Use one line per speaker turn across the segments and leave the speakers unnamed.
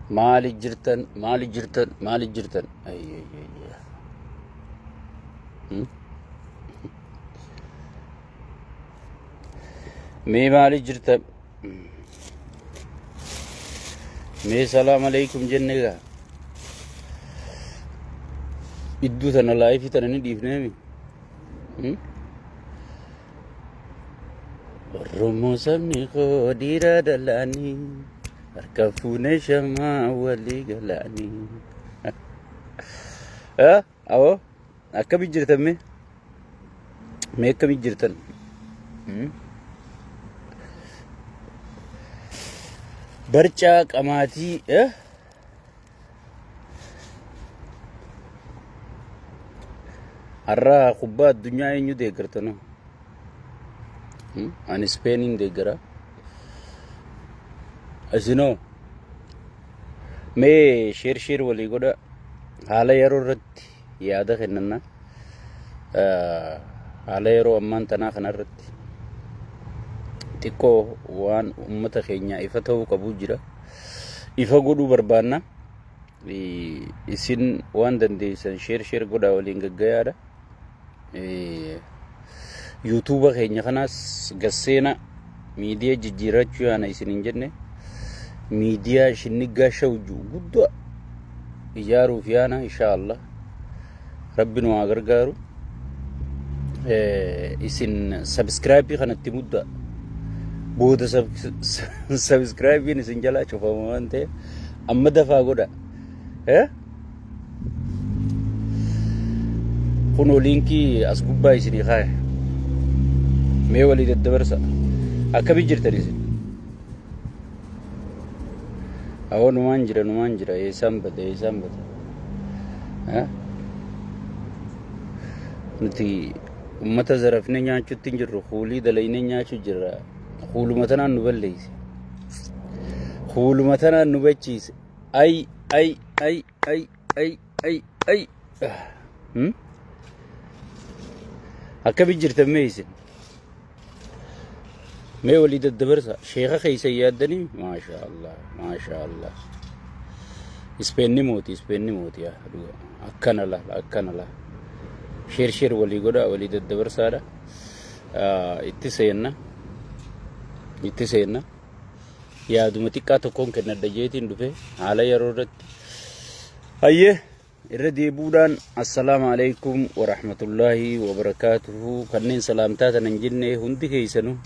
Maali jirtan. Ay. Mee maali jirtan. Mee salaam alaikum jenne gaa. Iddoo tana laayifii tana ni dhiifneemi. Oromoo sabni koo dhiira dalaanii harka fuunee shamaa walii galaanii. Awoo akkami jirtan mee? Mee akkami jirtan? Barcaa qamaatii har'a kubbaa addunyaa eenyu deeggartanu? Ani Spainin deeggara. Isinoo mee sheer walii godha haala yeroo irratti yaada kennanna. Haala yeroo ammaan tanaa kanarratti xiqqoo waan uummata keenya ifa ta'uu qabu jira. Ifa godhuu barbaanna. Isin waan dandeessan sheer godhaa waliin gaggayaadha. YouTube keenya kanaas gasseena miidiyaa jijjiirachuu yaana isin hin jenne miidiyaa shinnigaa shawju guddaa ijaaruuf yaana inshallah rabbi nu haa gargaaru. Isin subscribe kanatti mudda booda subscribe isin jalaa cufama waan ta'eef amma dafaa godha. Kunoo linkii as gubbaa isinii kaa'e. Mee walii daddabarsa akkami jirtan isin? Awoo numaan jira eessaan bada. Nuti ummata zarafne nyaachuutti hin jirru kuulii dalaynee nyaachuu jirra. Kuuluma tanaan nu balleeyse. Kuuluma tanaan nu bachiise. Ay. Akkami jirtan mee isin? Mee walii daddabarsa sheeka keeysan yaaddanii? Maasha Allah. Ispeenni mooti akkana la. Sheer walii godha walii daddabarsaadha. Itti seenna. Yaaduma xiqqaa tokkoon kennadha jeetiin dhufe haala yeroo irratti. Hayyee irra deebuudhaan assalaamu alaikum wa rahmatullaahi wa barakaatuhu. Kanneen salaamtaa tanan jenne hundi keeysanuu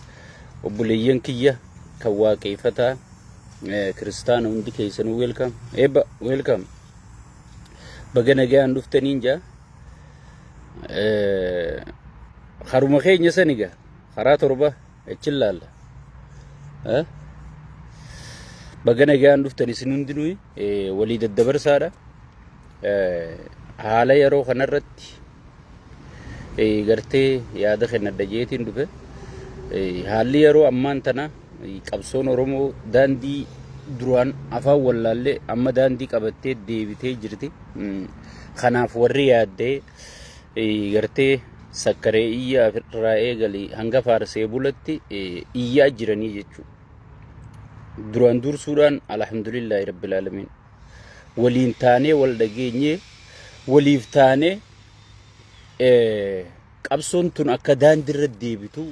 obboleeyyan kiyya kan waaqeeffataa kiristaana hundi keeysanuu welcome. Baga nagayaan dhuftaniin jaa. Haruma keenya saniga karaa torba achi laalla. Baga nagayaan dhuftan isin hundinuu walii daddabarsaadha. Haala yeroo kanarratti gartee yaada kennadha jeetiin dhufe. Haalli yeroo ammaan tana qabsoon Oromoo daandii duraan afaan wallaallee amma daandii qabattee deebitee jirti. Kanaaf warri yaaddee gartee sakkaree iyyaa irraa eegalee hanga faarsee bulatti iyyaa jiranii jechuudha. Duraan dursuudhaan alhamdulillahi rabbil aalamiin waliin taanee wal dhageenyee waliif taanee qabsoon tun akka daandiirra deebitu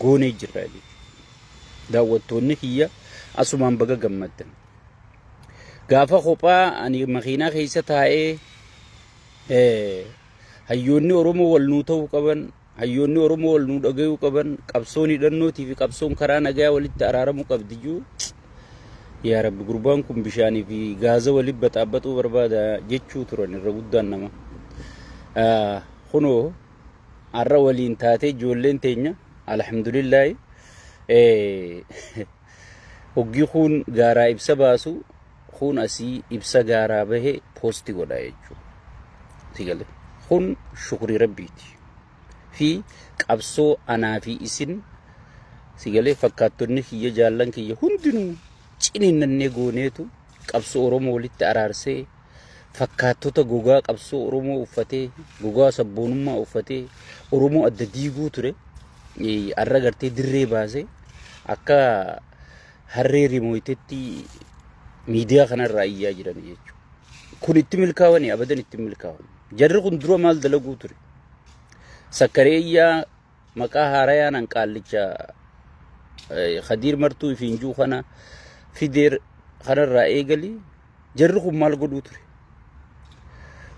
goonee jirra. Daawwattoonni kiyya asumaan baga gammaddan. Gaafa kophaa ani makiinaa keessa taa'ee hayyoonni Oromoo wal nuu ta'uu qaban, hayyoonni Oromoo wal nuu dhagayuu qaban, qabsoon hidhannootii fi qabsoon karaa nagaa walitti araaramuu qabdiyyuu. Yaa Rabbi gurbaan kun bishaanii fi gaaza walitti baxaabaxuu barbaada jechuu turan irra guddaan nama. Kunoo har'a waliin taatee ijoolleen teenya alhamdulillahi hoggii kun gaaraa ibsa baasu kun asii ibsa gaaraa bahee poosti godha jechuudha. Tigale kun shukrii rabbiiti fi qabsoo anaa fi isin sigalee fakkaattonni kiyya jaallan kiyya hundinuu ciniinnannee gooneetu qabsoo Oromoo walitti araarsee fakkaattota gogaa qabsoo Oromoo uffatee gogaa sabboonummaa uffatee Oromoo adda diiguu ture. Har'a gartee dirree baasee akka harree rimooyitetti miidiyaa kanarraa iyyaa jiran jechuudha. Kun itti milkaa'anii abadan itti milkaa'an. Jarri kun dura maal dalaguu ture? Sakkareeyyaa maqaa haarayaan hanqaallicha Khadiir Martuu fi Injuu kana fideer kanarraa eegali jarri kun maal godhuu ture?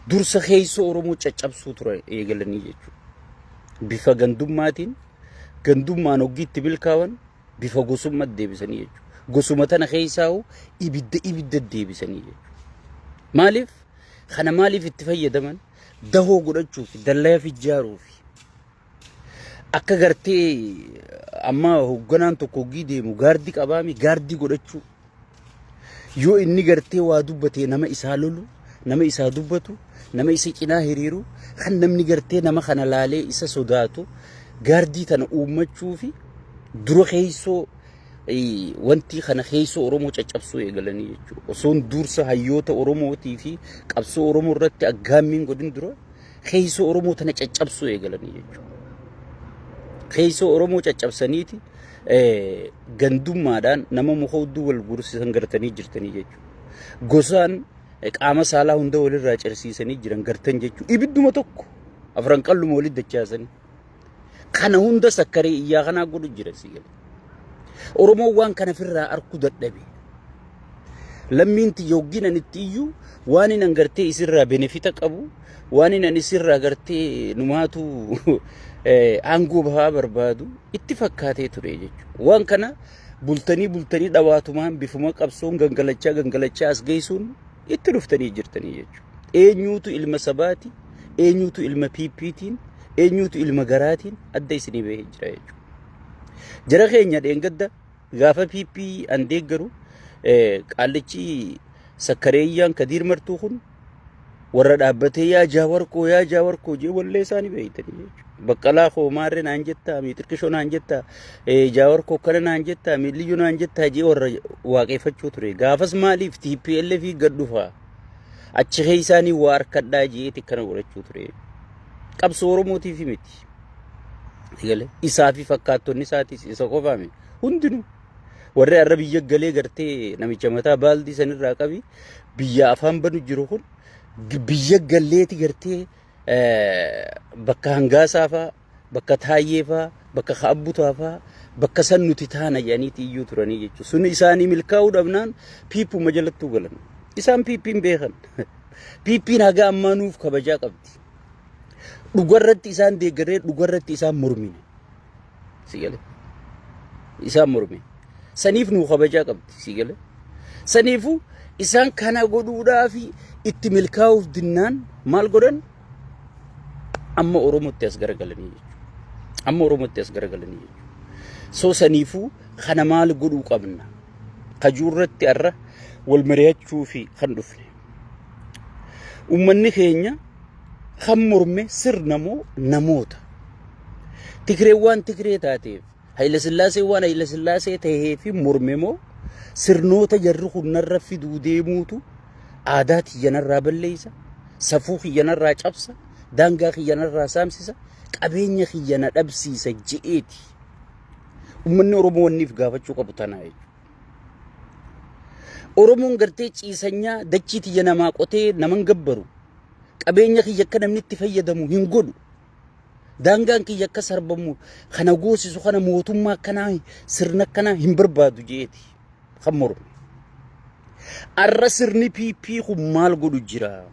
Dursa keessoo Oromoo caccabsuu ture eegalanii jechuudha. Bifa gandummaatiin gandummaan hoggiitti milkaa'an bifa gosummaa deebisanii jechuudha. Gosuma tana keessaa'u ibidda deebisanii jechuudha. Maaliif? Kana maaliif itti fayyadaman? Dahoo godhachuuf, dallaaf ijaaruuf. Akka gartee amma hogganaan tokko hoggii deemu gaardii qabaami gaardii godhachuu. Yoo inni gartee waa dubbatee nama isaa lolu, nama isaa dubbatu, nama isa cinaa hiriiru, kan namni gartee nama kana laalee isa sodaatu gaardii tana uummachuu fi dura keessoo wanti kana keessoo Oromoo caccabsuu eegalanii jechuudha. Osoon dursa hayyoota Oromootii fi qabsoo Oromoo irratti aggaammiin godhin dura keessoo Oromoo tana caccabsuu eegalanii jechuudha. Keessoo Oromoo caccabsaniiti gandummaadhaan nama muka hudduu wal gursiisan gartanii jirtanii jechuudha. Gosaan qaama saalaa hunda walirraa cirsiisanii jiran gartan jechuudha. Ibidduma tokko afran qalluma walitti dachaasanii. Kana hunda sakkaree iyyaa kanaa godhu jira sigalee. Oromoo waan kana firraa arkuu dadhabe. Lammiinti yookiin anitti iyyuu waan inni gartee isirraa benefita qabu, waan inni isirraa gartee numaatu aangoo bahaa barbaadu itti fakkaatee ture jechuudha. Waan kana bultanii dhawaatumaan bifuma qabsoon gangalachaa as geessuun itti dhuftanii jirtanii jechuudha. Eenyuutu ilma sabaati, eenyuutu ilma piippiitiin, eenyuutu ilma garaatiin adda isinii bahee jira jechuudha. Jara keenya dheengadda gaafa piippii an deeggaru qaallichi sakkareeyyaan Khadiir Martuu kun warra dhaabbatee yaa jaawarkoo jee wallee isaanii beeytanii jechuudha. Baqqalaa Hoomaarree naan jettaa, Xiqqishoo naan jettaa, jaawarkoo kana naan jettaa, Milliyyoo naan jettaa jee warra waaqeffachuu ture. Gaafas maaliif TPLF gad dhufaa? Achi keessaanii waa harkadhaa jeeti kana godhachuu ture. Qabsoo Oromootiif miti. Isaa fi fakkaattonni isaatis isa qofaame hundinuu warri har'a biyya galee gartee namicha mataa baaldii sanirraa qabi biyya afaan banu jiru kun biyya galleeti gartee bakka hangaasaa faa bakka taayyee faa bakka kaabbutaa faa bakka san nuti taana jedhaniiti iyyuu turanii jechuudha. Sun isaanii milkaa'uu dhabnaan piippuma jalattuu galan. Isaan piippiin beekan. Piippiin haga ammaa nuuf kabajaa qabdi. Dhugarratti isaan deeggaree dhugarratti isaan mormine. Sigalee. Isaan mormine. Saniif nuu kabajaa qabdi sigalee. Saniifu isaan kana godhuudhaaf itti milkaa'uuf dinnaan maal godhan? Amma Oromootti as garagalanii jechuudha. Amma Oromootti as garagalanii jechuudha. So saniifu kana maal godhuu qabna? Kajuurratti arra wal mari'achuu fi kan dhufne. Uummanni keenya kan morme sirna moo namoota? Tigree waan Tigree taateef, Hayila Sillaasee waan Hayila Sillaasee ta'ee fi morme moo sirnoota jarri kunnarra fiduu deemuutu aadaa kiyyanarraa balleessa, safuu kiyyanarraa cabsa, daangaa kiyyanarraa saamsisa, qabeenya kiyyana dhabsiisa je'eeti. Uummanni Oromoo wanniif gaafachuu qabu tanaa jechuudha. Oromoon gartee ciisanyaa dachii tiyya namaa qotee naman gabbaru. Qabeenya kiyya akka namni itti fayyadamu hin godhu. Daangaan kiyya akka sarbamu kana goosisu kana mootummaa akkanaa sirna akkanaa hin barbaadu jeeti. Kan morme. Arra sirni piippii kun maal godhu jira?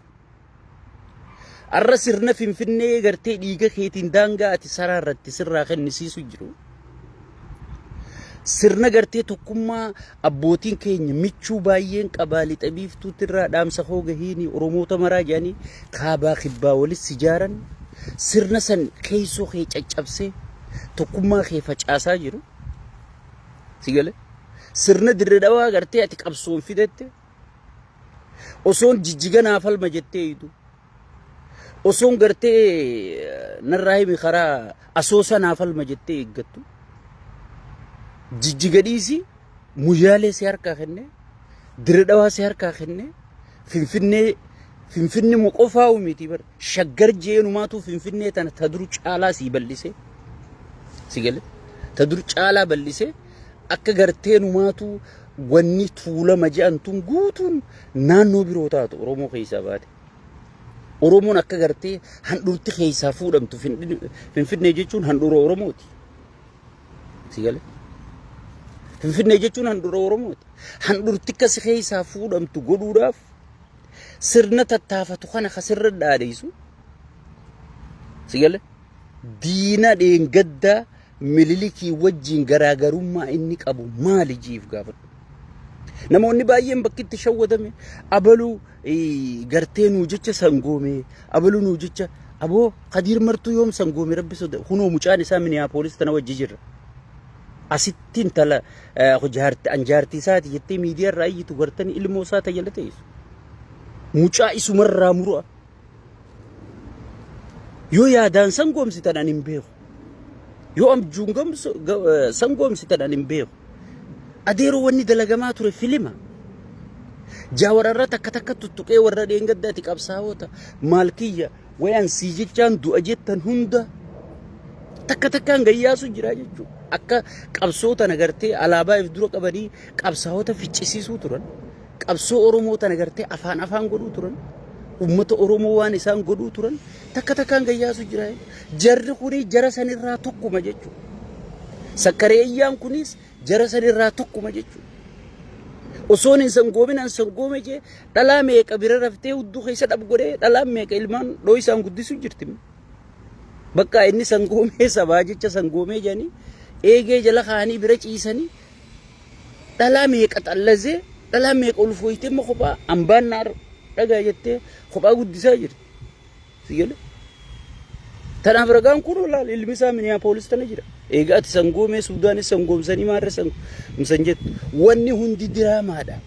Arra sirna Finfinnee gartee dhiiga keetiin daangaa ati saraarratti sirraa kennisiisu jiru. Sirna gartee tokkummaa abbootiin keenya michuu baay'een qabaa lixa biiftuutirraa dhaamsa hoo gahiini Oromoota maraa jedhanii kaabaa kibbaa walis ijaaran sirna san keessoo kee caccabsee tokkummaa kee facaasaa jiru. Sigalee sirna Dirree Dhawaa gartee ati qabsoon fidette osoon jijjiganaa falma jettee hidu osoon gartee narraa himi karaa asoosanaa falma jettee eeggattu. Jijjigadhiisi muyyaalee si harkaa kenne Dirree Dhawaa si harkaa kenne Finfinnee moo qofaa uumiti bar shaggar jeenumaatu Finfinnee tana tadur caalaa si bal'ise sigalee tadur caalaa bal'ise akka gartee numaatu wanni tuulama jedhamtuun guutuun naannoo biroo taatu Oromoo keessaa baate. Oromoon akka gartee handhuurti keessaa fuudhamtu Finfinnee jechuun handhuura Oromooti. Sigale. Finfinnee jechuun handhuura Oromooti. Handhuurti akkas keessaa fuudhamtu godhuudhaaf sirna tattaafatu kana kasirra dhaadheessu. Sigale. Diina dheengaddaa mililikii wajjin garaagarummaa inni qabu maali jiif gaafadhu. Namoonni baay'een bakki itti shawwadame abaluu gartee nuu jecha sangoome abaluu nuu jecha aboo Qadiir Martuu yoom sangoome rabbi soda hunoo mucaan isaa Minneapolis tana wajji jirra. Asittiin tala anjaartii isaati jettee miidiyaa irraa iyyitu gartanii ilmoo isaa tajaajila ta'eessu. Mucaa isumarraa muru'a. Yoo yaadaan sangoomsitan an hin beeku. Yoo abjuun sangoomsitan an hin beeku. Adeeroo wanni dalagamaa ture filima. Jaawararra takka tuttuqee warra dheengaddaati qabsaa'oota maalkiyya wayaan sii jechaan du'a jettan hunda takkaan gayyaasu jira jechuudha. Akka qabsoota nagartee alaabaa if dura qabanii qabsaa'oota ficcisiisuu turan. Qabsoo Oromoo tana gartee afaan godhuu turan. Ummata Oromoo waan isaan godhuu turan takkaan gayyaasu jira. Jarri kuni jara sanirraa tokkuma jechuudha. Sakkareeyyaan kunis jara sanirraa tokkuma jechuudha. Osoon hin sangoomin sangoome jee dhalaa meeqa bira raftee hudduu keessa dhab godhee dhalaa meeqa ilmaan dhoo isaan guddisuu jirti. Bakka inni sangoomee sabaa jecha sangoomee jedhanii eegee jala kaanii bira ciisanii dhalaa meeqa xallazee dhalaa meeqa ulfooyitee immoo kophaa hambaan naar dhagaa jettee kophaa guddisaa jirti. Sigale. Tanaaf ragaan kun olaal ilmi isaa Minneapolis tana jira. Egaa ati sangoomee Sudaanis sangoomsanii maarra sangoomsan jettu. Wanni hundi diraamaadha.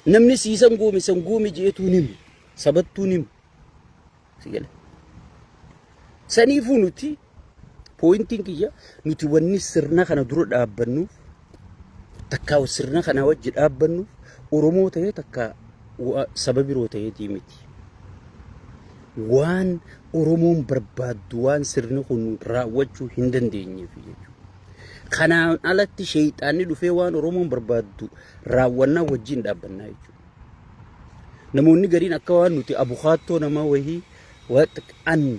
Namni sii sangoome jeetuun himu. Sabattuun himu. Sigale. Saniifuu nuti pooyintiin kiyya nuti wanni sirna kana dura dhaabbannuuf takkaa sirna kana wajji dhaabbannuuf Oromoo ta'ee takkaa saba biroo ta'eetii miti. Waan Oromoon barbaaddu waan sirni kun raawwachuu hin dandeenyeef jechuudha. Kanaan alatti sheeyxaanni dhufee waan Oromoon barbaaddu raawwannaa wajjin dhaabbannaa jechuudha. Namoonni gariin akka waan nuti abukaattoo namaa wayii an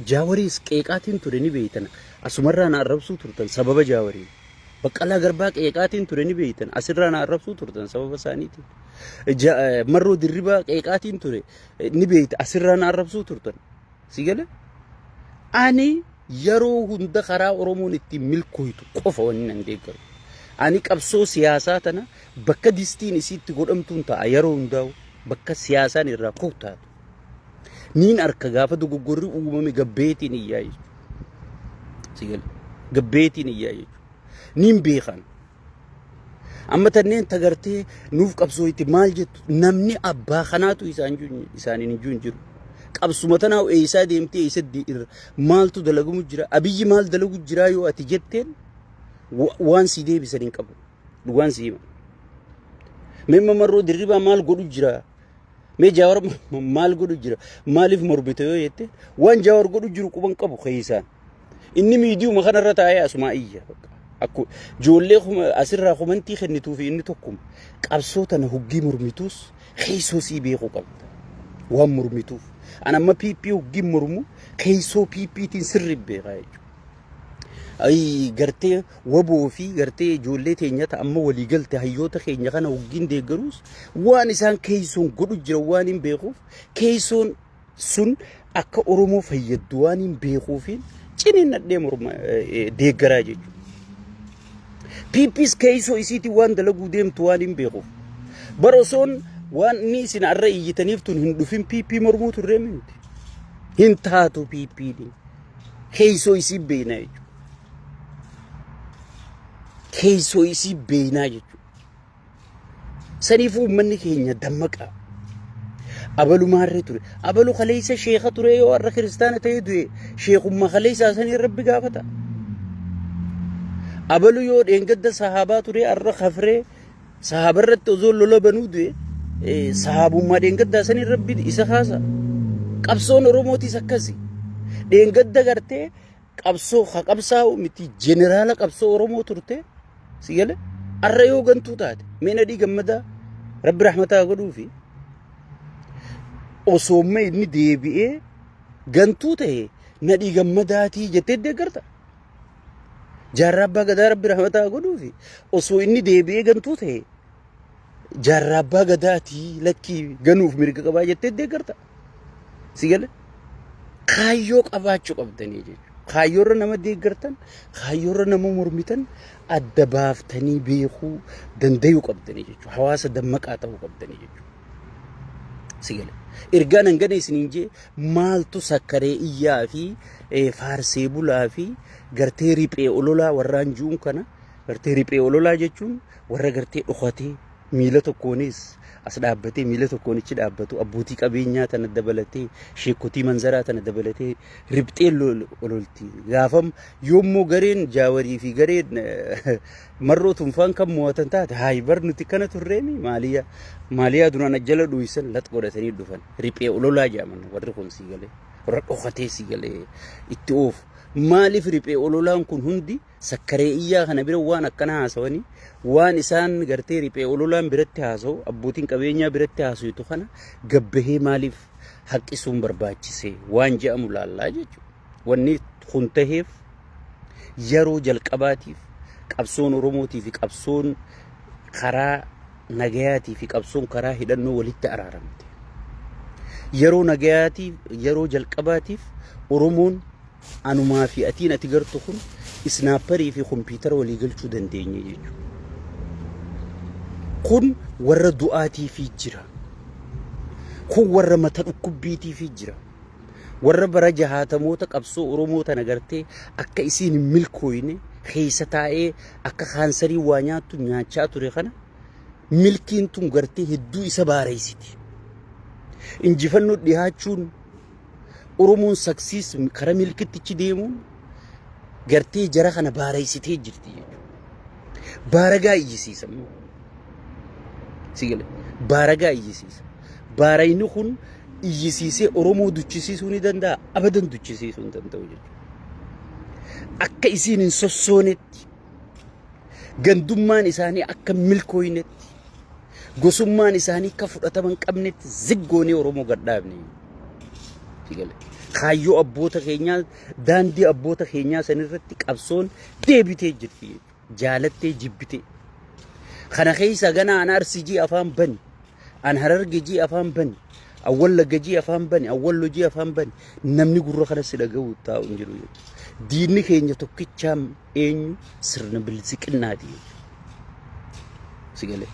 Jaawariis qeeqaatiin ture ni beeytan. Asumarraa na arrabsuu turtan sababa Jaawarii. Baqqalaa Garbaa qeeqaatiin ture ni beeytan. Asirraa na arrabsuu turtan sababa isaaniitiin. Marroo Dirribaa qeeqaatiin ture ni beeyta. Asirraa na arrabsuu turtan. Sigale? Ani yeroo hunda karaa Oromoon ittiin milkooytu qofa wanni nan deeggaru. Ani qabsoo siyaasaa tana bakka distiin isiitti godhamtuun ta'a yeroo hundaa'u bakka siyaasaan irraa kootaatu. Niin arka gaafa dogoggorri uumame gabbeetiin iyyaa jechuudha. Sigale? Gabbeetiin iyyaa jechuudha. Niin beekan. Amma tanneen tagartee nuuf qabsoo itti maal jettu namni abbaa kanaatu isaaniin hin jiru. Qabsuma tanaa eessaa deemtee eessatti maaltu dalagamu jira abiyyi maal dalagu jira yoo ati jetteen waan si deebisan hin qabu. Dhugaan si hima. Memma Marroo Dirribaa maal godhu jira. Mee Jaawar maal godhu jira. Maaliif morbite yoo jette waan Jaawar godhu jiru quban qabu keessaan. Inni miidiyuma kanarra taa'ee asuma iyya. Akku ijoollee asirraa komantii kennituu fi inni tokkuma qabsoo tana huggii mormituus keessoo sii beekuu qabda. Waan mormituuf. An amma PP huggii mormu keessoo PPtiin sirri beekaa jechuudha. Ay gartee waboo fi gartee ijoollee teenyata amma walii galte hayyoota keenya kana huggiin deeggaruus waan isaan keessoon godhu jira waan hin beekuuf keessoon sun akka Oromoo fayyaddu waan hin beekuufiin ciniinnadhee morma deeggaraa jechuudha. PPs keessoo isiitii waan dalaguu deemtu waan hin beekuuf. Barosoon waan inni isin arra iyyitaniif tun hin dhufin PP mormuu turree miti. Hin taatu PPdin. Keessoo isii beeknaa jechuudha. Keessoo isii beeknaa jechuudha. Saniifuu uummanni keenya dammaqaa. Abalu maarree ture. Abalu kaleessa sheekha ture yoo har'a kiristaana ta'ee du'e sheekummaa kaleessaa sanii rabbi gaafata. Abalu yoo dheengadda sahaabaa ture har'a kafree sahabarratti osoo lola banuu du'e sahabummaa dheengaddaa sanii rabbi isa kaasa. Qabsoon Oromootis akkasi. Dheengadda gartee qabsoo qabsaa'u miti jeneraala qabsoo Oromoo turte sigale الريو جنتوتات من دي جمدا رب رحمته قدو في أصومي ندي بيه جنتوته ندي جمداتي جتة قرتا جربا قدر رب رحمته قدو في أصو إني دي بيه جنتوته جربا قداتي لكي جنوف مريكا قبا جتة قرتا سيقل خايوك أباتشو قبدني جيجو خايور نما ديغرتن خايور نما مرميتن ادبافتني بيخو دنديو قبدني جيجو حواس دمقاتو قبدني جيجو سيغل ارغان انغني سنينجي مالتو سكري ايا في فارسي بولا في غرتي ريبي اولولا ورانجون كنا غرتي ريبي اولولا جيجون ور غرتي دخوتي ميلتو كونيس أصدابتي ميلتو كونيتش دابتو أبوتي كابينيا تندبلتي شيكوتي منزرة تندبلتي ربتي لولتي غافم يوم مو غرين جاوري في غرين مرو تنفان كم مواتن تات هاي برنتي كانت الرمي ماليا دونا نجلا دويسن لا تقولتني دوفن ربي اولولا جامن وركون سيغلي ورقوختي سيغلي اتوف مالي في ربي اولولا كون هندي سكريئيا خنا بيرو وانا كنا هاسوني وان إسان غرتي ربي اولولا برتي هاسو أبوتين كابينيا برتي هاسو يتو خنا غبه ماليف حق اسم برباچسي وان جاء مولالا جچو وني خنتهف يرو جلقباتيف قبسون روموتي في قبسون خرا نغياتي في قبسون خرا هدنو وليت ارارمت يرو نغياتي يرو جلقباتيف رومون انو ما في اتينا تغرتخون سنابري في كمبيوتر ولي قلچو دنديني جيجو كون ور دعاتي في جرا كون ور متدكبيتي في جرا ور برجها تموت قبسو روموتا نغرتي اكا اسين ملكويني خيستاي اكا خانسري وانياتو نياچاتو رخنا ملكين تون غرتي هدو اسباريسيتي انجفنو ديهاچون اورومون سكسيس كراميل كتيچ ديمون غرتي جرا خنا باريسيتي جرتي بارغا يسيسم سيغل بارغا يسيس بارينو خون يسيسي اورومو دوچسيسوني دندا ابدن دوچسيسون دندا وجه akka isinin sossonetti gandummaan isaanii akka milkooyinetti gosummaan isaanii akka fudhataman qabnetti ziggoonee oromoo gadhaabne figale kaayyoo abboota keenyaa daandii abboota keenyaa sanirratti qabsoon deebitee jirti jaalattee jibbite kana keessa gana an arsiji afaan bani an harargeji afaan bani awwal gaji afaan bani awwal loji afaan bani namni gurra kana sidagawu taa'u injiru diinni keenya tokkichaam eenyu sirna bilisiqinnaati sigale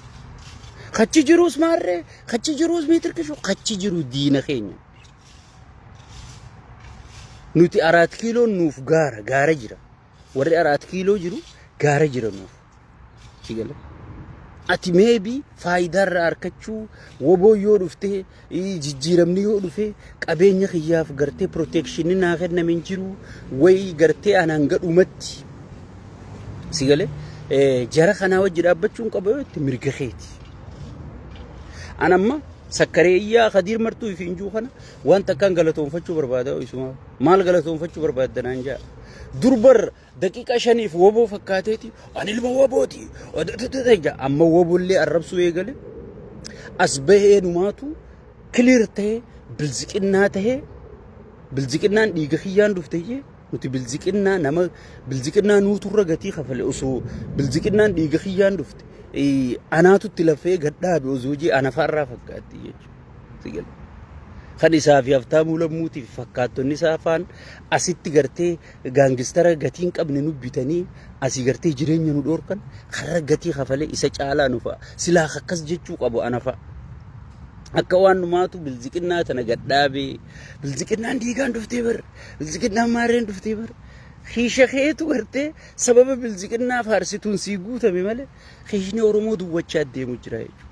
kachi jiruus maarre kachi jiruus miitirkishu kachi jiru diina keenya nuti 4 kiiloo nuuf gaara jira warri 4 kiiloo jiru gaara jira nuuf sigale ati maybe faayidar arkachu wobo yoo dhufte jijjiiramni yoo dhufe qabeenya khiyaaf gartee protection na kennamin jiru way gartee anan gadhumatti sigale jara kana wajji dhaabbachuun qabayotti mirga keeti anamma sakkareeyya khadir martuu fi injuu kana wanta kan galatoonfachuu barbaada isuma maal galatoonfachuu barbaadanaan jaa durbar daqiiqa shaniif woboo fakkaateeti ani ilma wobooti odataja amma wobollee arrabsu eegale asbahee numaatu clear ta'e bilziqinnaan dhiiga khiyyaan dhufteye nuti bilziqinnaa nama bilziqinnaa nuuturra gatii khafale osoo bilziqinnaan dhiiga khiyyaan dhufte anaatutti lafee gadhaabe ozoojii anafaarraa fakkaatti jechuudha sigale khadisa fi aftaamuu lammuuti fakkaattonni saafaan asitti gartee gaangistara gatiin qabne nu bitanii asii gartee jireenya nu dhoorkan kharra gatii khafale isa caalaa nufa silaa akkas jechuu qabu anafa akka waan numaatu bilziqinnaa tana gadhaabe bilziqinnaan dhiigaan dhuftee bar bilziqinnaan maareen dhuftee bar khiisha keetu gartee sababa bilziqinnaa faarsituun sii guutame malee khiishni oromoo duwwachaa deemu jira jechuudha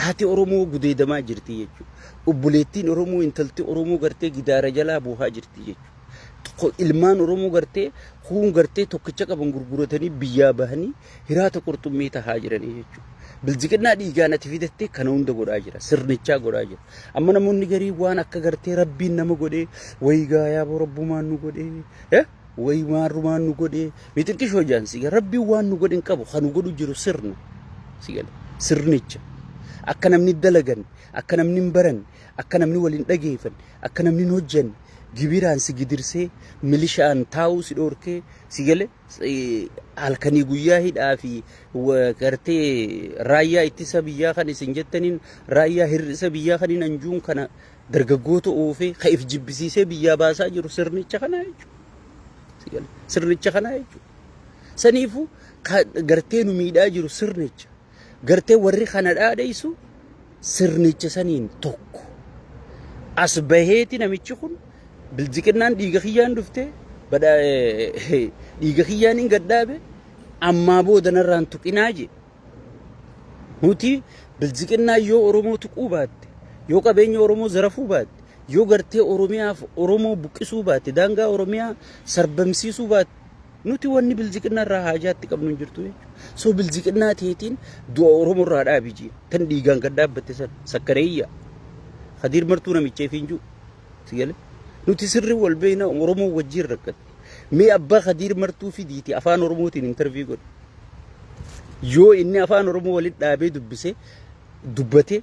haati oromoo gudeedamaa jirti jechuudha obboleettiin oromoo intalti oromoo gartee gidaara jalaa buuhaa jirti jechuudha ilmaan oromoo gartee huun gartee tokkicha qaban gurguratanii biyyaa bahanii hiraata qurxummii tahaa jiranii jechuudha bilziqinnaa dhiigaan ati fidattee kana hunda godhaa jira sirnichaa godhaa jira amma namoonni garii waan akka gartee rabbiin nama godhee wayi gaayaa boo rabbumaan nu godhee wayi maarumaan nu godhee mitirkishoo jaansi rabbiin waan nu godhin qabu kan nu godhu jiru sirna sigale sirnicha akka namni dalagan akka namni baran akka namni waliin dhageeffan akka namni hojjan gibiraan si gidirsee milishaan taa'uu si dhorkee sigale halkanii guyyaa hidhaa fi gartee raayyaa ittisa biyyaa kan isin jettaniin raayyaa hir'isa biyyaa kaniin anjuun kana dargaggoota oofee ka'if jibbisiisee biyyaa baasaa jiru sirnicha kana jechuudha. Sirnicha kana jechuudha. Saniifu gartee nu miidhaa jiru sirnicha. Gartee warri kana dhaadheessu sirnicha saniin tokko. As baheeti namichi kun bilziqinnaan dhiiga kiyyaan dhuftee dhiiga kiyyaan hin gaddaabe ammaa booda narraan tuqinaa je. Nuti bilziqinnaa yoo Oromoo tuquu baatte yoo qabeenya Oromoo zarafuu baatte yoo gartee Oromiyaaf Oromoo buqqisuu baatte daangaa Oromiyaa sarbamsiisuu baatte nuti wanni bilziqinnaa irraa haajaatti qabnu hin jirtu jechuudha. So bilziqinnaa teetiin du'a Oromoo irraa dhaabiji tan dhiigaan gaddaabatte san sakkareeyya Khadiir Martuu namicheef hin jiru sigale nuti sirri wal beeyna Oromoo wajjin rakkatte mee abbaa Khadiir Martuu fidiiti afaan Oromootiin interview godhe yoo inni afaan Oromoo waliin dhaabee dubbate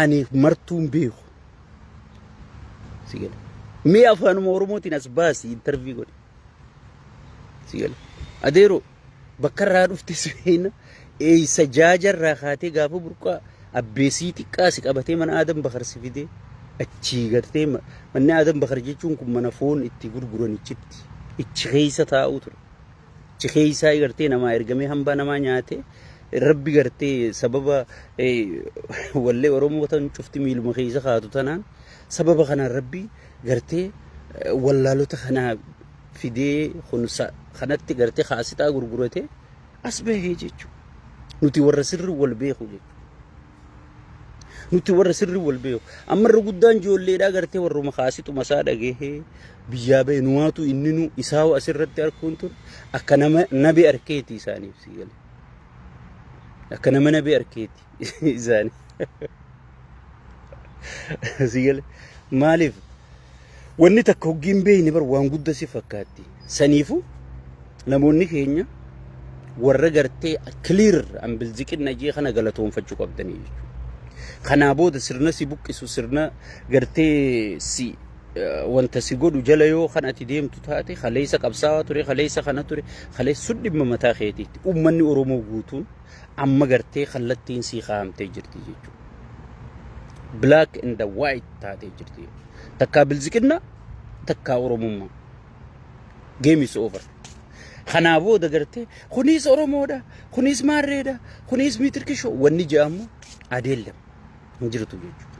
ani Martuun beeku sigale mee afaan Oromootiin as baasi interview godhe sigale adeero bakka irraa dhufte seena eeysa jaajarraa kaatee gaafa burqaa abbeesii xiqqaa si qabatee mana Adam Bakar si fidee achii gartee manni Adam Bakar jechuun kun mana foon itti gurguran ichi keessa taa'u ture. Ichi keessaa gartee namaa ergamee hambaa namaa nyaatee rabbi gartee sababa wallee Oromoo tan cufti miiluma keessa kaatu tanaan sababa kanaan rabbi gartee wallaalota kanaa fidee kunsa kanatti gartee kaasitaa gurguratee as bahee jechuudha. Nuti warra sirri wal beeku jechuudha. Nuti warra sirri wal beeku ammarra guddaan ijoolleedhaa gartee warruma kaasitu masaa dhagahee biyyaa bahee nuwaatu inni nu isaa asirratti arkuun ture akka nama nabi arkeeti isaaniif sigale akka nama nabi arkeeti isaanii sigale maaliif wanni takka hoggiin beeyni bar waan guddaa si fakkaatti saniifu namoonni keenya warra gartee clear an bilziqinna jee kana galatoonfachuu qabdanii jechuudha. Kanaa booda sirna si buqqisu sirna gartee si wanta si godhu jala yoo kan ati deemtu taate kaleessa qabsaawaa ture kaleessa kana ture kaleessu dhimma mataa keetiitti uummanni Oromoo guutuun amma gartee kallattiin si kaa'amtee jirti jechuudha. Black and the white taatee jirti. Takkaa bilziqinna takkaa Oromummaa. Game is over. Kanaa booda gartee kunis Oromoodha kunis Maarreedha kunis Miitirkishoo wanni jedhamu adeellam hin jirtu jechuudha.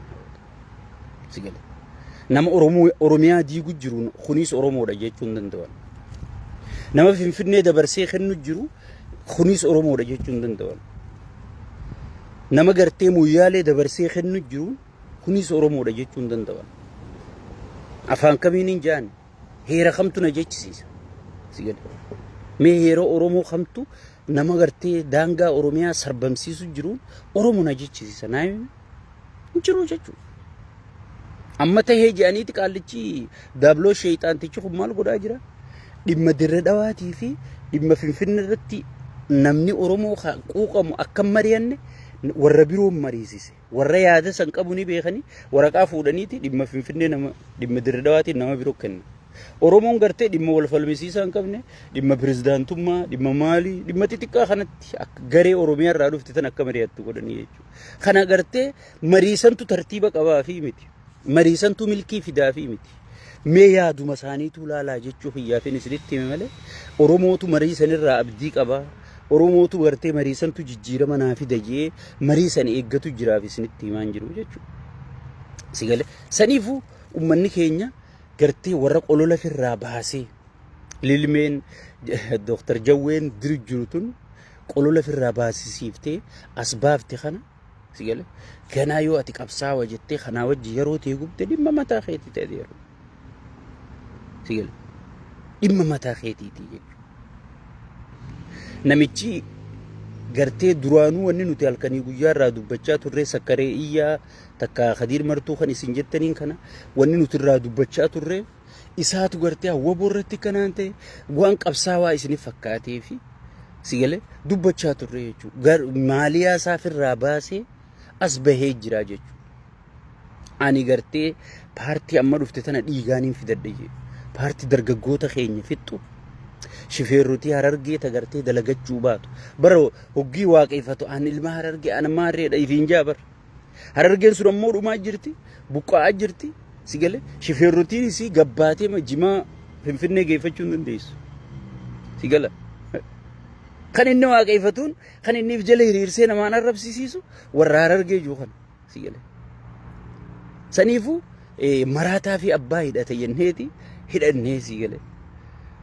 Sigale. Nama Oromiyaa diigu jiru kunis Oromoodha jechuun danda'an. Nama Finfinnee dabarsee kennu jiru kunis Oromoodha jechuun danda'an. Nama gartee Muyyaalee dabarsee kennu jiru kunis Oromoodha jechuun danda'an. Afaan kamiin hin jaan heera kamtu na jechisiisa. Sigale. Mee heera Oromoo kamtu nama gartee daangaa Oromiyaa sarbamsiisu jiru Oromoo na jechisiisa. Naayim jiru jechuudha. Amma tahee jedhaniiti qaallichi daabloo sheeyxaantichi kun maal godhaa jira? Dhimma dirree dhawaatii fi dhimma Finfinnee irratti namni Oromoo quuqamu akka mari'anne warra biroon mariisise. Warra yaada san qabu ni beekanii waraqaa fuudhaniiti dhimma Finfinnee nama dhimma dirree dhawaatiin nama biroo kenna. Oromoon gartee dhimma wal falmisiisaa hin qabne dhimma pirezidaantummaa dhimma maalii dhimma xixiqqaa kanatti akka garee Oromiyaa irraa dhufte tan akka mari'attu godhanii jechuudha. Kana gartee mariisantu tartiiba qabaa fi miti. Mariisantu milkii fidaa fi miti. Mee yaaduma isaaniitu laalaa jechuu hiyyaafin isinitti hime malee Oromootu mariisanirraa abdii qabaa. Oromootu gartee mariisantu jijjiirama naa fida jee mariisan eeggatu jiraaf isinitti himaan jiru jechuudha. Sigale saniifuu uummanni keenya gartee warra qolola firraa baasee lilmeen Dr. Jawween diri jiru tun qolola firraa baasisiiftee as baafte kana sigale ganaa yoo ati qabsaa'aa jettee kanaa wajji yeroo ta'e gubte dhimma mataa keetii ta'e yeroo sigale dhimma mataa keetiiti jechuudha. Namichi gartee duraanuu wanni nuti halkanii guyyaa irraa dubbachaa turre sakkaree iyyaa takka Khadiir Martuu kan isin jettaniin kana wanni nuti irraa dubbachaa turre isaatu gartee hawwa boorratti kanaan ta'e waan qabsaawaa isiniif fakkaatee fi sigale dubbachaa turre jechuudha maaliyaa isaa firraa baasee as bahee jira jechuudha ani gartee paartii amma dhufte tana dhiigaaniin fidadhe paartii dargaggoota keenya fixxu shifeerrutii Harargee tagartee dalagachuu baatu bara hoggii waaqeffatu an ilma Harargee an maarreedha ifiin jaabar Harargeen sun ammoo dhumaa jirti buqqa'aa jirti sigale shifeerrutiin isii gabbaatee jimaa Finfinnee geeffachuun dandeessu sigala kan inni waaqeffatuun kan inni jala hiriirsee namaan arrabsiisu warra Harargee jiru kan sigale saniifu maraataa fi abbaa hidhate yenneeti hidhannee sigale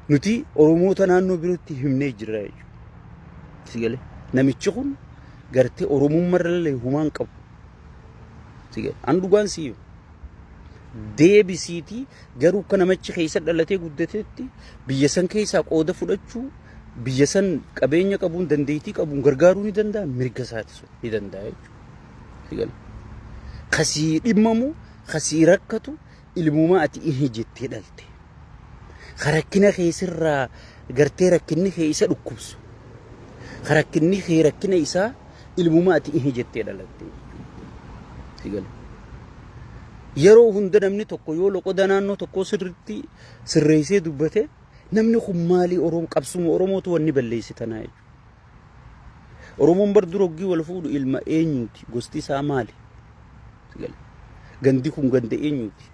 nuti Oromoota naannoo birootti himnee jirra jechuudha sigale namichi kun gartee Oromummaarra humaan qabu sigale an dhugaan siiyo deebisiitii garuu kan namichi keessa dhalatee guddatetti biyya san keessaa qooda fudhachuu biyya san qabeenya qabuun dandeettii qabuun gargaaruu ni danda'a mirga isaati sun ni danda'a jechuudha sigale kasii dhimmamu kasii rakkatu ilmumaa ati inni jettee dhalte kharakkina keessirraa gartee rakkinni keessa dhukkubsu kharakkinni kee rakkina isaa ilmumaa ati inni jettee dhalatte sigale yeroo hunda namni tokko yoo loqoda naannoo tokko sirriitti sirreessee dubbate namni kun maali Oromoo qabsuma Oromootu wanni balleessitanaa jechuudha Oromoon bar duroggii wal fuudhu ilma eenyuuti gosti isaa maali sigale gandi kun ganda eenyuuti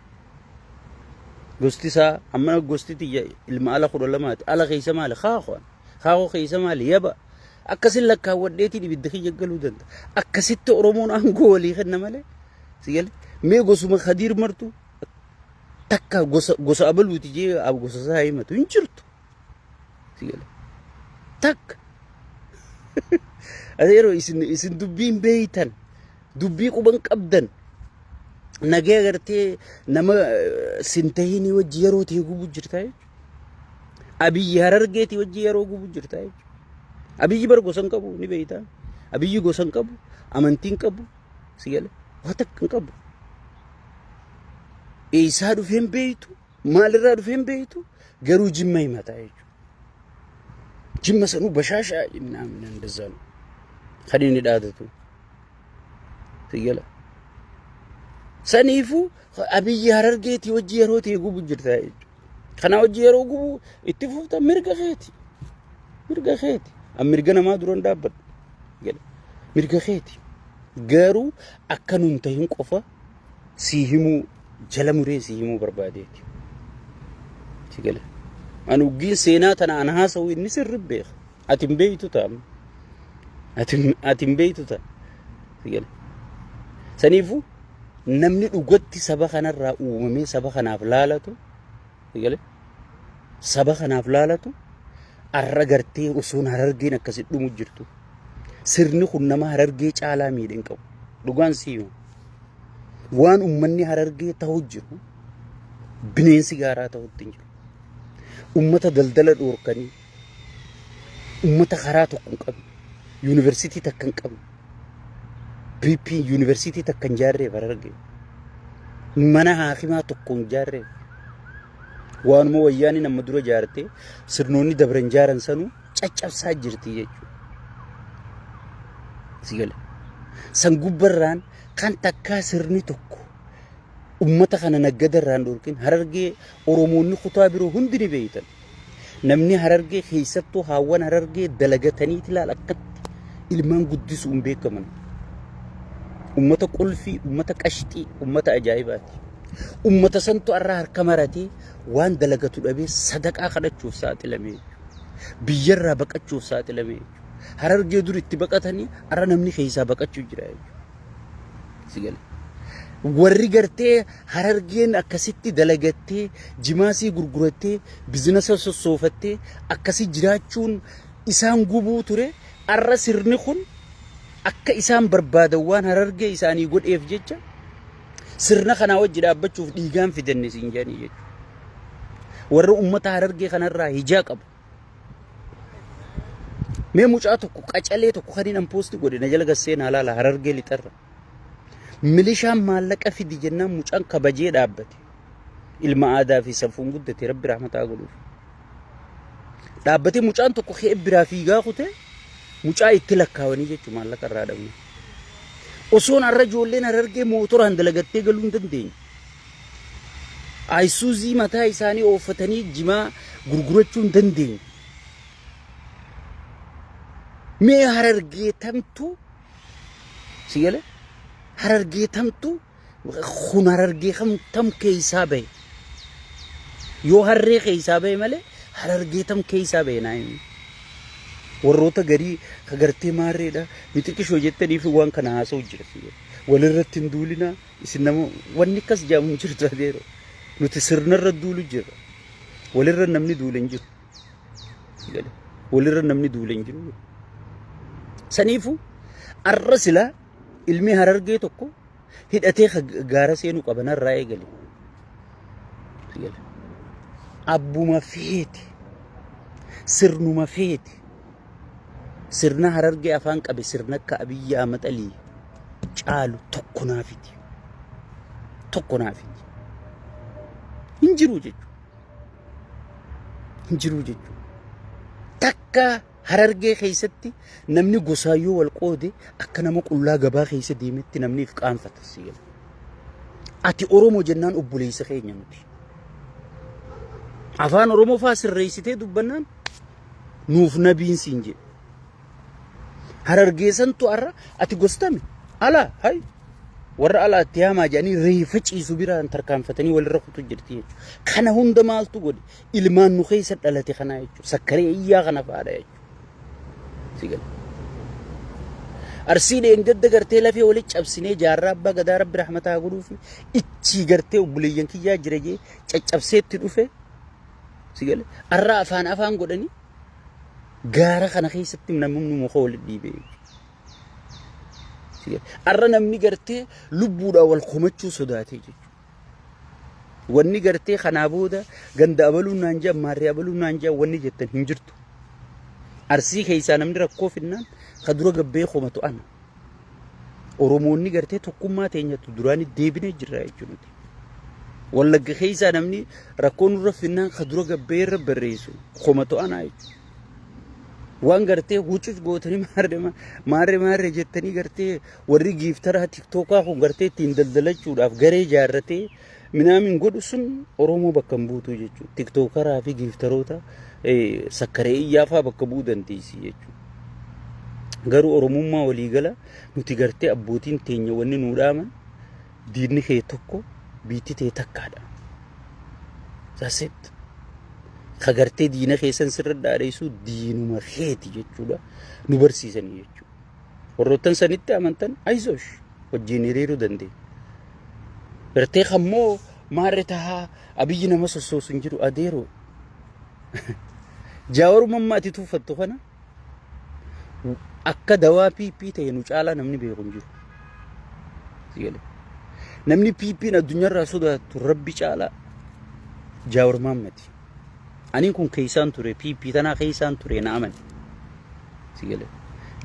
gosti isaa amma gosti tiyya ilma ala 12 ala keessa maali khaaxoo keessa maali yaba akkasin lakkaawwadheetii ibidda kiyya galuu danda'a akkasitti Oromoon aangoo walii kenna malee sigale mee gosuma Khadiir martu takka gosa abaluuti jee gosa isaa himatu hin jirtu sigale takka adeero isin dubbiin beeytan dubbii quban qabdan nagee gartee nama sintahini wajji yeroo ta'e gubu jirta jechuudha Abiyyi Harargeeti wajji yeroo gubu jirta jechuudha Abiyyi bar gosan qabu ni beeyta Abiyyi gosan qabu amantiin qabu sigale waa takka qabu isaa dhufeen beeytu maalirraa dhufeen beeytu garuu jimma himata jechuudha jimma sanuu bashaashaa ምናምን እንደዛ ነው ከዲን ዳደቱ sigala saniifu Abiyyi Harargeeti wajji yeroo ta'e gubu jirta jechuudha kana wajji yeroo gubu itti fufta mirga keeti mirga namaa duran dhaabbadhu gala mirga keeti garuu akka nun tahin qofa si himuu jala muree si himuu barbaadeeti sigala anu uggiin seenaa tana an haasa'u inni sirri beeka atin beeytu ta'a atin beeytu ta'a sigala saniifu namni dhugatti saba kanarraa uumamee saba kanaaf laalatu sigale saba kanaaf laalatu arra gartee osoo Harargeen akkasitti dhumu jirtu sirni kun nama Harargee caalaa miidhan qabu dhugaan siiyo waan ummanni Harargee ta'u jiru bineensi gaaraa ta'utti jiru ummata daldala dhoorkanii ummata karaa tokko hin qabu yuunivarsiitii takka hin qabu BP University takkan jaarree Harargee mana haakimaa tokkoon jaarree waanuma wayyaanii nama dura jaartee sirnoonni dabran jaaran sanuu caccabsaa jirti jechuudha sigale san gubbarraan kan takkaa sirni tokko ummata kana naggadarraan dhorkin Harargee Oromoonni kutaa biroo hundi ni beeytan namni Harargee keessattuu haawwan Harargee dalagatanii ilaal akkatti ilmaan guddisuu hin beekaman ummata qulfii ummata qashxii ummata ajaa'ibaati ummata santu arraa harka maratee waan dalagatu dhabee sadaqaa kadhachuuf saaxilamee biyyarraa baqachuuf saaxilamee Harargee dur itti baqatanii arra namni keessaa baqachuu jira sigale warri gartee Harargeen akkasitti dalagattee jimaasii gurgurattee biizinasa sossoofattee akkasi jiraachuun isaan gubuu ture arra sirni kun akka isaan barbaadan waan Harargee isaanii godheef jecha sirna kana wajji dhaabbachuuf dhiigaan fidanne siin jedhanii jechuudha warra ummata Harargee kanarraa hijaa qabu mee mucaa tokko qacalee tokko kaniin an poosti godhe na jala gasseen halaala Harargee lixarra milishaan maallaqa fidi jennaan mucaan kabajee dhaabbate ilma aadaa fi safuun guddate rabbi rahmataa godhuuf Dhaabbate mucaan tokko kee biraa fiigaa kute mucaa itti lakkaawanii jechuun maallaqa irraa dhabne. Osoon har'a ijoolleen Harargee mootoraan dalagattee galuu hin dandeenye. Ayisuuzii mataa isaanii ooffatanii jimaa gurgurachuu hin dandeenye. Mee Harargee tamtu si galee Harargee tamtu kun Harargee tam keessaa bahe yoo harree keessaa bahe malee Harargee tam keessaa bahe naayi. Warroota garii kagartee maarreedha miti qishoo jettanii fi waan kana haasa'u jira walirratti hin duulinaa isin nama wanni akkas jaamu jirtu adeero nuti sirnarra duulu jira walirra namni duule hin jiru walirra namni duule hin jiru saniifu arra silaa ilmi Harargee tokko hidhatee gaara seenuu qabanarraa eegale abbuma feeti sirnuma feeti sirna Harargee afaan qabe sirna akka Abiyyi Ahmad Alii caalu tokko naafiti hin jiru jechuudha takka Harargee keessatti namni gosaayyoo wal qoode akka nama qullaa gabaa keessa deemetti namni if qaanfata si'ela ati Oromoo jennaan obboleessa keenya nuti afaan Oromoo faa sirreessitee dubbannaan nuuf nabiin siin jedhe Harargee santu arra ati gostame ala hay warra ala itti haamaa jedhanii reefa ciisu biraan tarkaanfatanii walirra kutu jirti jechuudha. Kana hunda maaltu godhe ilmaan nu keessa dhalate kana jechuudha. Sakkaree iyyaa kana fa'aadha jechuudha. Sigal. Arsii dheengadda gartee lafee walitti cabsinee jaarraa abbaa gadaa rabbi rahmataa godhuuf ichi gartee obboleeyyan kiyyaa jira jee caccabseetti dhufe sigal. Arraa afaan godhanii gaara kana keessatti namni muka walitti dhiibee. Arra namni gartee lubbuudhaan wal komachuu sodaatee jechuudha. Wanni gartee kanaa booda ganda abaluun naan jaa maarree abaluun naan jaa wanni jettan hin jirtu. Arsii keessaa namni rakkoo finnaan ka dura gabbee komatu ana. Oromoonni gartee tokkummaa teenyatu duraan deebinee jirra jechuudha. Wallagga keessaa namni rakkoo nurra finnaan ka dura gabbee irra barreessu komatu ana jechuudha. Waan gartee huccus gootanii maarree jettanii gartee warri giiftaraa tiktookaa kun gartee ittiin daldalachuudhaaf garee jaarratee minaamin godhu sun Oromoo bakka hin buutu jechuudha. Tiktookaraa fi giiftaroota sakkaree iyyaafaa bakka bu'uu dandeessi jechuudha. Garuu Oromummaa waliigala nuti gartee abbootiin teenya wanni nuu dhaaman diinni kee tokko biitti tee takkaadha. Saaseet. Kagartee diina keessan sirra dhaadheessu diinuma keeti jechuudha nu barsiisanii jechuudha. Warroottan sanitti amantan ayisoosh wajjin hiriiruu dandeenya. Gartee kammoo maarree tahaa Abiyyi nama sossoosu hin jiru adeeroo. Jaawarummaa ati tuufattu kana akka dawaa piippii ta'e nu caalaa namni beeku hin jiru. Namni piippiin addunyaarraa sodaatu rabbi caalaa Jaawarummaa miti. Ani kun keessaan ture piippii tanaa keessaan ture na amani. Sigale.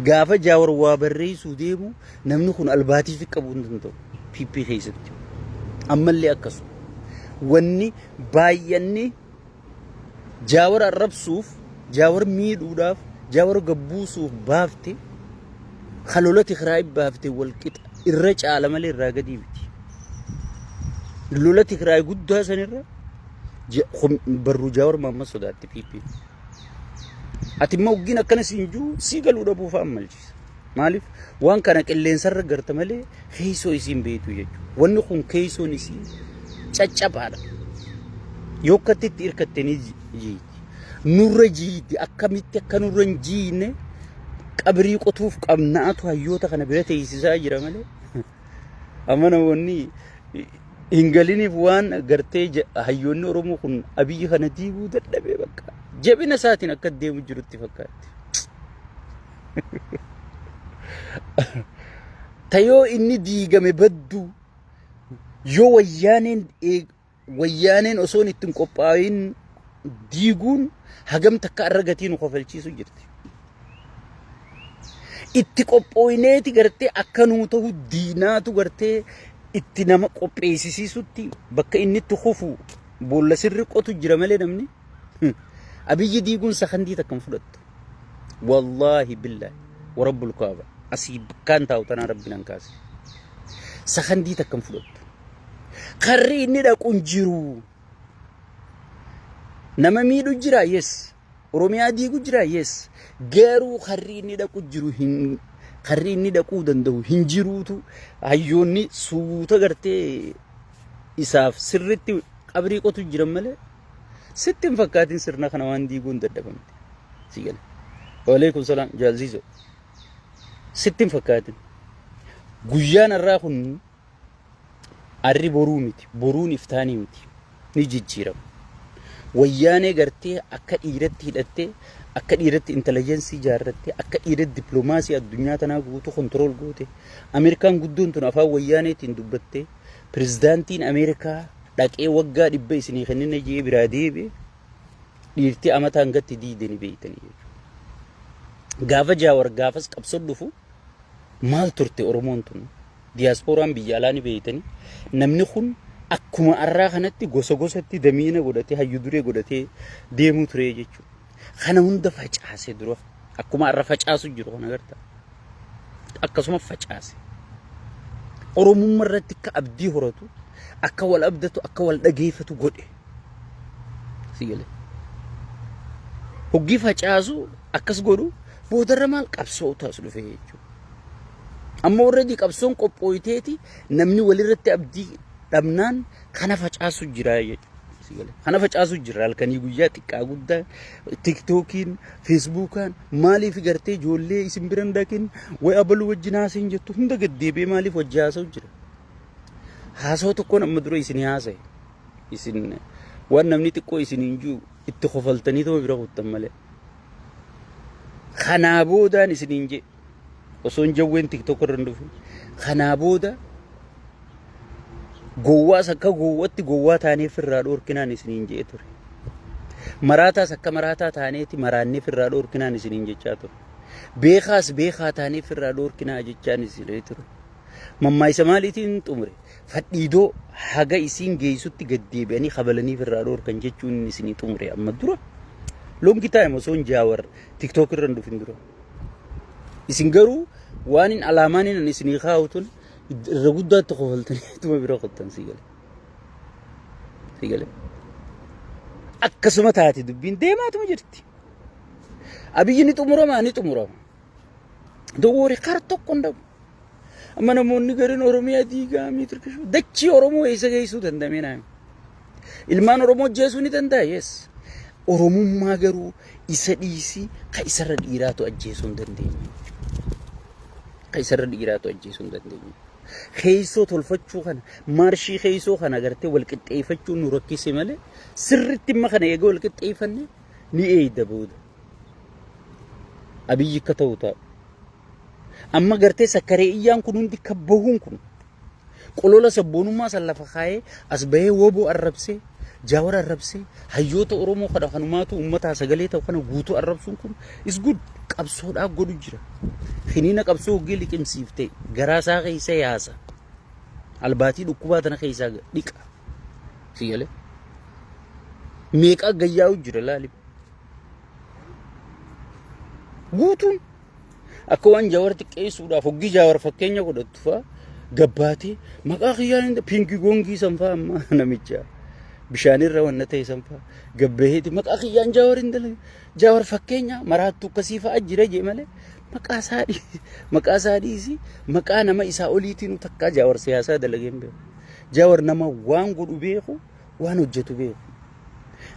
Gaafa Jaawar waa barreessuu deemu namni kun albaatii fi qabuu hin danda'u piippii keessatti. Ammallee akkasuma. Wanni baay'anni Jaawar arrabsuuf, Jaawar miidhuudhaaf, Jaawar gabbuusuuf baafte halola Tigraay baafte wal qixa irra caala malee irraa gadi miti. Lola Tigraay guddaa sanirra barru Jaawar Maammas sodaatti piippii. Ati immoo waggiin akkana siin jiru sii galuu dhabuu fa'aa malchiisa. Maaliif waan kana qilleensarra garta malee keessoo isiin beektu jechuudha. Wanni kun keessoon isii caccabaadha. Yoo akkatti itti hirkattanii jiiti. Nurra jiiti akkamitti akka nurra hin jiine qabrii qotuuf qabnaatu hayyoota kana bira teessisaa jira malee. Amma namoonni Ingaliniif waan gartee hayyoonni Oromoo kun Abiyyi kana diiguu dadhabee bakka jabina isaatiin akka deemu jirutti fakkaatti. Tayoo inni diigame baddu yoo wayyaaneen osoon ittiin qophaa'in diiguun hagam takka argatii nu kofalchiisu jirti. Itti qophooyineeti gartee akka nuu ta'u diinaatu gartee itti nama qopheessisiisutti bakka inni itti kufu boolla sirri qotu jira malee namni أبي ديقون سخندي تكن فلت والله بالله ورب الكعبة أسيب كان تاوتنا ربنا نكاس سخندي تكن فلت خريني لك أنجرو نما ميدو جرا يس روميا ديقو جرا يس غيرو خريني لك أنجرو خريني لك أودندو هنجروتو هيوني سوتا غرتي إساف سرتي قبري قطو جرمالي ستين فكاتين سرنا خنوان ديقون دردبمت سيقل وعليكم السلام جالزيزو ستين فكاتين قيان الراخن أري برومتي برون إفتاني متي نيجي جيرم وياني غرتي أكا إيرتي هدتي أكا إيرتي انتليجنسي جارتي أكا إيرت دبلوماسي الدنيا تنا قوتو كنترول قوتي أمريكان قدون تنافا وياني تندبتي بريزدانتين أمريكا لك إيه وقع دبي سني خلينا نجي برادي بي ديرتي أمتان قد تديدني بيتني غافا جاور غافس قبصد دفو مال ترتي أورمونتون دياسبوران بيجالاني بيتني نمني خون أكما أراخنتي غوسو غوسوتي دمينة غودتي هيدوري غودتي ديمو تريجيشو خانا هند فجأسي درو أكما أرا فجأسو جرو نغرتا أكسوما فجأسي أورمون مرتي كأبدي هرتو أكوال أبدتو أكوال دقيفتو غودي سيجلي هجي فجأسو أكس غودو بودر مال قبسو تاسلو فيجو أما وردي قبسون قبويتيتي نمني وليرتي أبدي دمنان خانا فجأسو جراي سيجلي خانا فجأسو جرال كان يقوياتي كاغودا تيك توكين فيسبوكان مالي فيغرتي جولي اسم برندكين ويقبلو وجناسين جتو هندا قديبي مالي فجأسو جرا هاسو تكون أمدرو إسني هاسي إسن وان نمني تكو إسن إنجو اتخفلتني تو بيرا قطمالي خنابودا إسن إنجي وصون جوين تيك توك رندفو خنابودا قوة سكا قوة قوة تاني في الرادور كنان إسن إنجي اتوري مراتا سكا مراتا تاني تي مراني في الرادور كنان إسن إنجي چاتور بيخاس بيخا تاني في الرادور كنان جيچان إسن اتوري مما يسماليتين تمري فديدو حاجة إسين جيسوتي قديب يعني خبلني في الرادور كان جيتشون نسيني تمري أما درا لوم كتاي مسون جاور تيك توك رندو فيندرو إسين قرو وانين علامانين نسيني خاوتون الرجودة تخفلتني توما بيرقطن سيقال أكسمت هاتي دبين ديما تمجرتي أبي يني تمرا ما ني تمرا دوري قرطو كندم أما نموني قرن أوروميا ديغا ميتر كشو دكي أورومو إيسا جيسو تندمينا إلمان أورومو جيسو نتندا يس أورومو ما قرو إيسا ديسي قيسر الإيراتو أجيسون تندمي قيسر الإيراتو أجيسون تندمي خيسو تلفتشو خانا مارشي خيسو خانا قرتي والكتايفتشو نوركي سيمالي سرتي ما خانا يقول والكتايفني ني إيه دبودا أبي يكتوتا أما قرتي سكري إيان كنون دي كبهون كن قولولا سبونو ما سلفا خاي أسبه وبو الربسي جاور الربسي هيوتو أرومو خدا خنوماتو أمتا سغليتا وخنا غوتو الربسون كن is good قبسو دا قدو جرا خنينا قبسو غيلي كم سيفتي غراسا خيسا ياسا الباتي دكوباتنا خيسا ديكا سيالي ميكا غياو جرا لالي غوتون أكوان جاور تكأي سودا فوقي جاور فكينيا كده تفا جباتي مكاخيان بينكي غونغي سنفا ما نميتشا بشانير روان نتاي سنفا جبهتي مكاخيان جاور إندل جاور فكينيا مراتو كسيفا أجرا جمالة مكاسادي سي مكانا ما إساوليتي نتكا جاور سياسة دلقين بيه جاور نما وان قدو بيخو وان وجتو بيخو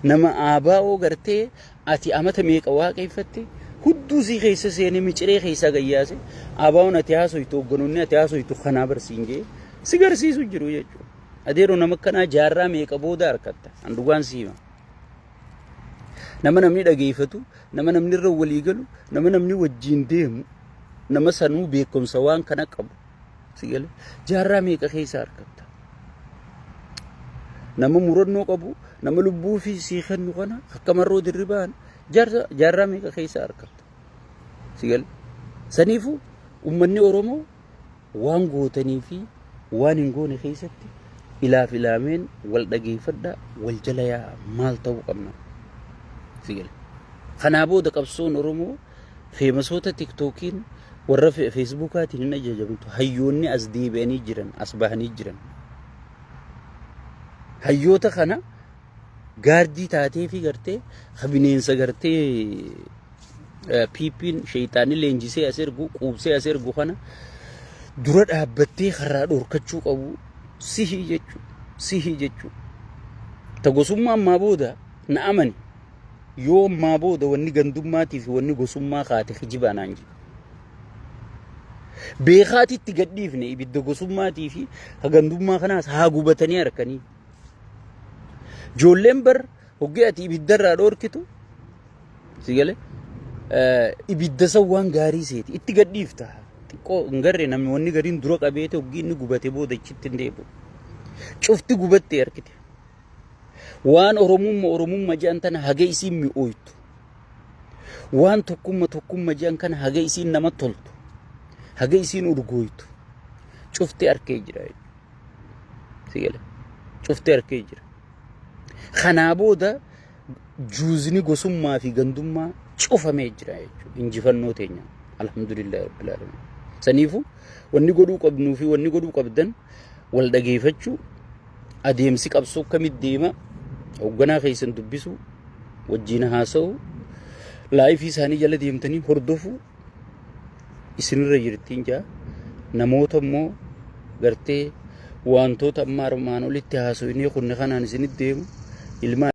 نما آباو غرتي آتي آمتا ميك واقعي فتي هدو سي خيسا سيني مچري خيسا غياسي آباونا تياسو يتو غنوني تياسو يتو خنابر سينجي سيگر سيسو جرو يجو أديرو نمكنا جارا ميكا بودا ركتا اندوغان سيما نما نمني دقيفتو نما نمني رو وليقلو نما نمني وجين ديمو نما سنو بيكم سوان كنا قبو سيقل جارا ميكا خيسا ركتا نما مرنو قبو نما لبو في سيخن نغانا خكمرو دربان جارا ميكا خيسا ركتا سيقل سنيفو أمني أورومو وان غوتني في وان نغوني خيستي إلا فلامين والدقيفة والجليا مال توقمنا sigale kana booda qabsoon oromoo feemasoota tiktookiin warra feesbuukaatiin hin ajajamtu hayyoonni as deebi'anii jiran as bahanii jiran hayyoota kana gaardii taatee fi gartee bineensa gartee piipin shayxaanii leenjisee as ergu quubsee as ergu kana dura dhaabbattee karaa dhorkachuu qabu sihi jechu ta gosummaa ammaa booda na amani yoo ammaa booda wanni gandummaatiif wanni gosummaa kaate kijibaanaan jiru beekaatitti gadhiifne ibidda gosummaatii fi gandummaa kanaas haa gubatanii harkanii joolleen bar hoggee ati ibiddarraa dhorkitu sigale ibidda san waan gaarii seeti itti gadhiifta xiqqoo ngarre namni wanni gariin dura qabeete hoggii inni gubate booda ichitti hin deebi'u cufti gubattee harkite waan oromummaa jedhan tana haga isiin mi'ooytu waan tokkummaa jedhan kana haga isiin nama toltu haga isiin urgooytu cufti harkee jira sigale cufti harkee jira kanaa booda juuzni gosummaa fi gandummaa cufamee jira jechuudha injifannoo teenya alhamdulillah rabbil alamin saniifu wanni godhuu qabnuu fi wanni godhuu qabdan wal dhageeffachuu adeemsi qabsoo kamitti deema hoogganaa keessan dubbisu wajjin haasa'u laayifii isaanii jala deemtanii hordofu isinirra jirtiin jaa namoota immoo gartee wantoota amma armaan olitti haasa'inee kunne kanaan isinitti deemu ilmaan